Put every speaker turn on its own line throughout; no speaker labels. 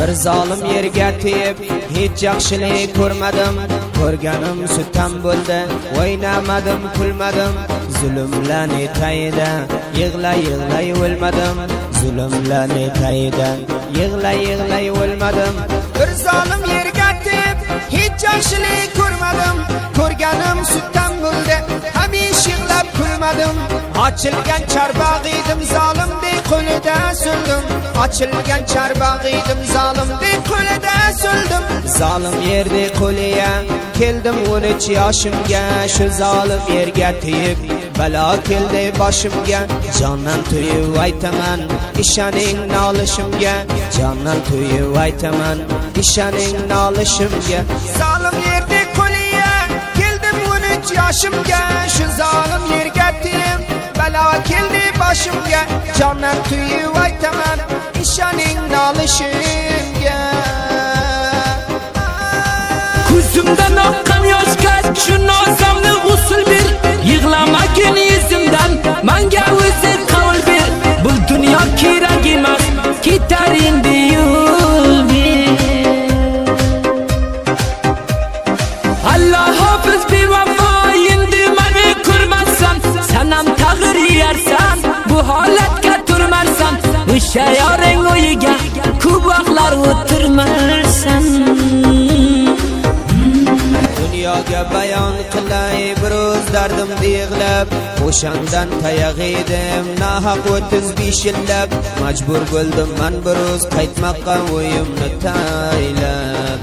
bir zolim yerga tegib hech yaxshilik ko'rmadim. Ko'rganim sutam bo'ldi, o'ynamadim, kulmadim. Zulmlarni tayida yig'lay o'lmadim. Zulmlarni tayida yig'lay o'lmadim. Bir zolim yerga tegib hech yaxshilik ko'rmadim. Ko'rganim sutam bo'ldi, hamisha yig'lab kulmadim. Ochilgan charbaq edim, zolimdek qo'lida so'ldim. Ochilgan charbaq edim, zolimdek qo'lida so'ldim. Zolim yerdek qo'liga keldim 13 yoshimga. Shu zolim yerga tegib balo keldi boshimga. Jondan to'yib aytaman, ishoning nolishimga. Jondan to'yib aytaman, ishoning nolishimga. Zolim yerdek qo'liga keldim 13 yoshimga. Shu zolim yerga tegib balo keldi boshimga. Jondan to'yib aytaman, ishoning nolishimga.
Ko'zimdan oqqan yoshga shu nozamni usul ber. Yig'lamakin yuzimdan menga o'zi qavl ber. Bu dunyo kerak emas, ketar endi yo'l ber. Alloh hofiz bevafo, endi meni ko'rmasan, sanam tag'ir yersan, bu holatga turmarsan. O'sha yoring o'yiga ko'p vaqtlar o'tirmarsan.
Dunyoga bayon qilay bir o'z dardimni yig'lab. O'shandan tayoq edim nahaq 35 yillab. Majbur bo'ldim men bir o'z qaytmoqqa o'yimni taylab.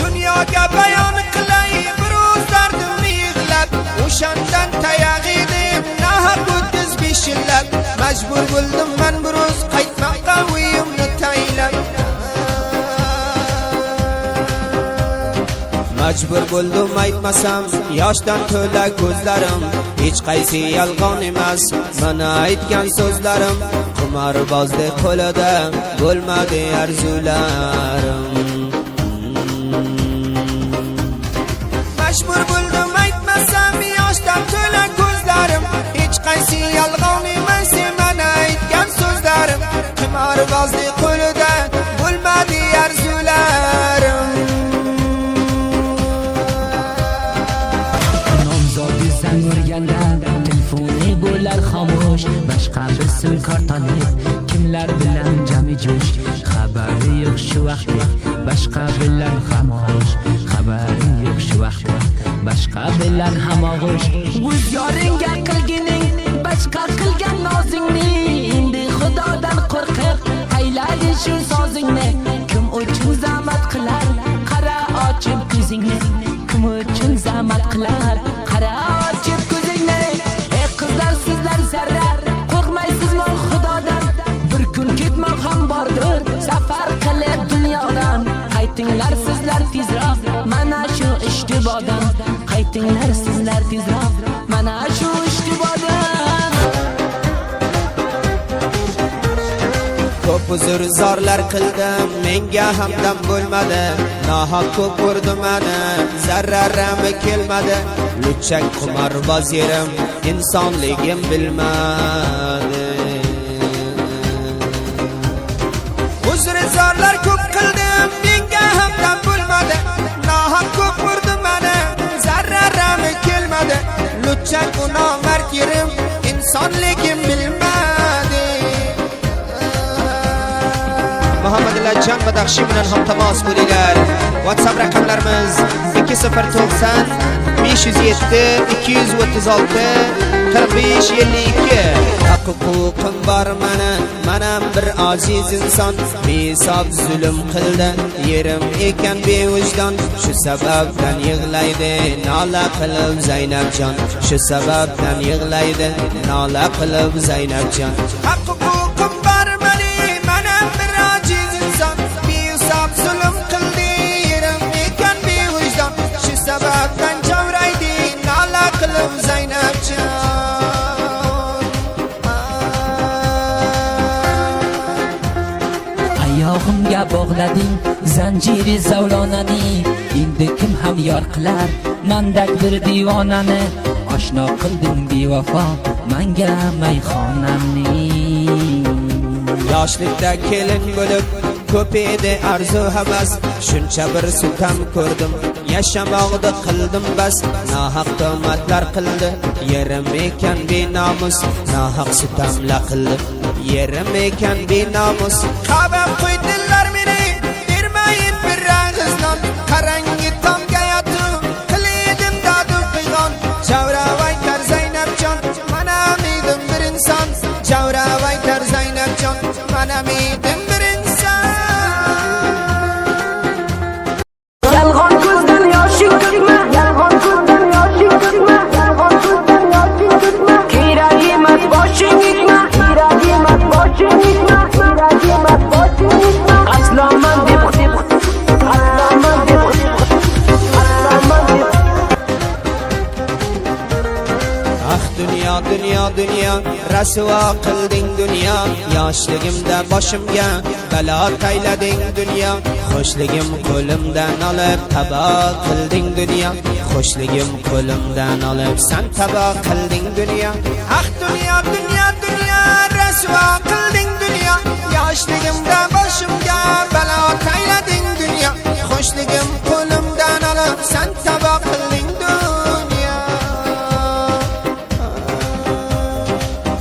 Dunyoga bayon qilay bir o'z dardimni yig'lab. O'shandan tayoq edim nahaq 35 yillab. Majbur bo'ldim men bir o'z qaytmoqqa o'yimni taylab. Majbur bo'ldim aytmasam, yoshdan to'la ko'zlarim. Hech qaysi yolg'on emas mana aytgan so'zlarim. Qimorbozdek qo'lida bo'lmadi arzularim. Majbur bo'ldim aytmasam, yoshdan to'la ko'zlarim. Hech qaysi yolg'on emas mana aytgan so'zlarim. Qimorbozdek qo'lida bo'lmadi arzularim.
Telefoni bo'lar xomush, boshqa bir sim kartonib, kimlar bilan jami jo'sh. Xabari yo'q shu vaqtda, boshqa bilan xomush. Xabari yo'q shu vaqtda, boshqa bilan xomush. O'z yoringga qilgining, boshqa qilgan nozingni. Endi Xudodan qo'rqib, aylaydi shu sozingni. Kim uchun zahmat qilar, qara ochib ko'zingni. Kim uchun zahmat qilar, qara ochib ko'zingni. Ey qizlar, sizlar zarra, qo'rqmaysizmi Xudodan? Bir kun ketmoq ham bordir, safar qilib dunyodan. Qaytinglar sizlar tezroq, mana shu ishtibodan. Qaytinglar sizlar tezroq, mana shu ishtibodan.
Ko'p uzr zorlar qildim, menga hamdam bo'lmadi. Nahaq ko'p urdim meni, zararim kelmadi. Luchak qimorboz yerim, insonligim bilmadi. Uzr zorlar ko'p qildim, menga hamdam bo'lmadi. Nahaq ko'p urdim meni, zararim kelmadi. Luchak nomard yerim, insonligim bilmadi. Muhammadillah Badaxshi bilan ham temas bo'linglar. WhatsApp raqamlarimiz 2090 507 236 45 52. Huquqim bor manam bir aziz inson. Behisob zulm qildi, yerim ekan bevijdon. Shu sababdan yig'laydi nola qilib Zaynabjon. Shu sababdan yig'laydi nola qilib Zaynabjon. Huquqim bor manam bir aziz inson. Behisob zulm qildi, yerim ekan bevijdon. Shu sababdan javraydi nola qilib Zaynabjon.
Oyog'imga bog'lading zanjiri zavlonani. Endi kim ham yor qilar mandak bir divonani. Oshno qilding bevafo menga mayxonamni.
yoshlikda kelin bo'lib ko'p edi arzu havas shuncha bir sitam ko'rdim yashamoqni qildim bas nohaq to'matlar qildi yerim ekan benomus nohaq sitamla qildi yerim ekan benomus qabab qo'ydilar meni bermayin bir rag'iznon qarangi tomga yotib qiledim dadu qiyg'on javravaytar Zaynabjon mana midim bir inson javravaytar Zaynabjon mana midim bir inson
yolg'on ko'zdan yoshing to'kma yolg'on ko'zdan yoshing to'kma yolg'on ko'zdan yoshing to'kma kerak emas boshing egma kerak emas boshing egma kerak emas boshing egma asloman deb asloman deb asloman deb
ah dunyo dunyo dunyo rasvo qilding dunyo yoshligimda boshimga balo taylading dunyo xo'shligim qo'limdan olib tabo qilding dunyo xo'shligim qo'limdan olib san tabo qilding dunyo ah dunyo dunyo dunyo rasvo qilding dunyo yoshligimda boshimga balo taylading dunyo xo'shligim qo'limdan olib san tabo qilding dunyo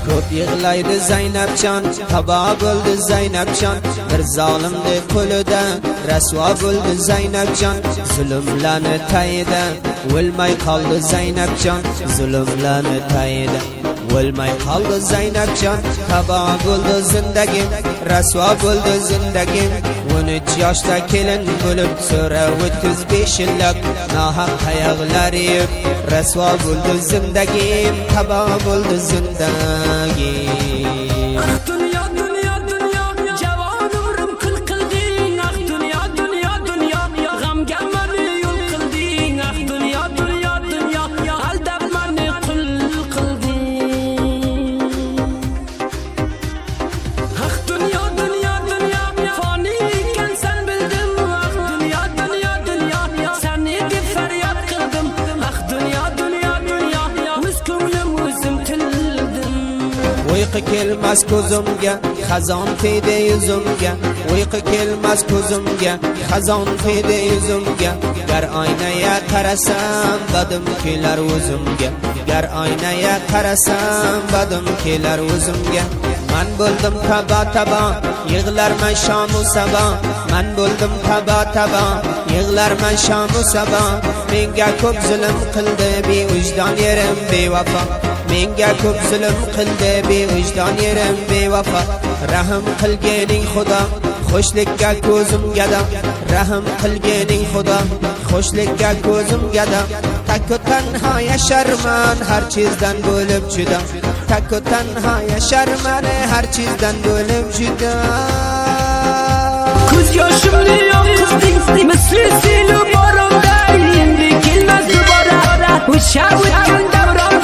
ko'p yig'laydi Zaynabjon tabo bo'ldi Zaynabjon bir zolimni qo'lida rasvo bo'ldi Zaynabjon zulmlarni tayida o'lmay qoldi Zaynabjon zulmlarni tayida o'lmay qoldi Zaynabjon tabo bo'ldi zindagim rasvo bo'ldi zindagim 13 yoshda kelin bo'lib so'ra 35 yillik nohaq qayoqlar yeb rasvo bo'ldi zindagim tabo bo'ldi zindagim
ah dunyo dunyo dunyo javon umrim kul qilding ah dunyo dunyo dunyo g'amga mani yo'l qilding ah dunyo dunyo dunyo aldab mani qul qilding ah dunyo dunyo dunyo foniy ekansan bildim ah dunyo dunyo dunyo seni deb faryod qildim ah dunyo dunyo dunyo o'z ko'nglim o'zim tildim
uyqu kelmas ko'zimga xazon tegdi yuzimga uyqu kelmas ko'zimga xazon tegdi yuzimga gar oynaga qarasam badim kelar o'zimga gar oynaga qarasam badim kelar o'zimga man bo'ldim taba taba yig'larman shamu saba man bo'ldim taba taba yig'larman shamu saba menga ko'p zulm qildi bevijdon yerim bevafo menga ko'p zulm qildi bevijdon yerim bevafo rahm qilganing xudo xo'shlikka ko'zim gado rahm qilganing xudo xo'shlikka ko'zim gado takku tanho yasharman har chizdan bo'lib judo takku tanho yasharman har chizdan bo'lib judo
ko'z yoshimni yo'qozding misli seni boromda endi kelmas dubora o'sha o'tgan davron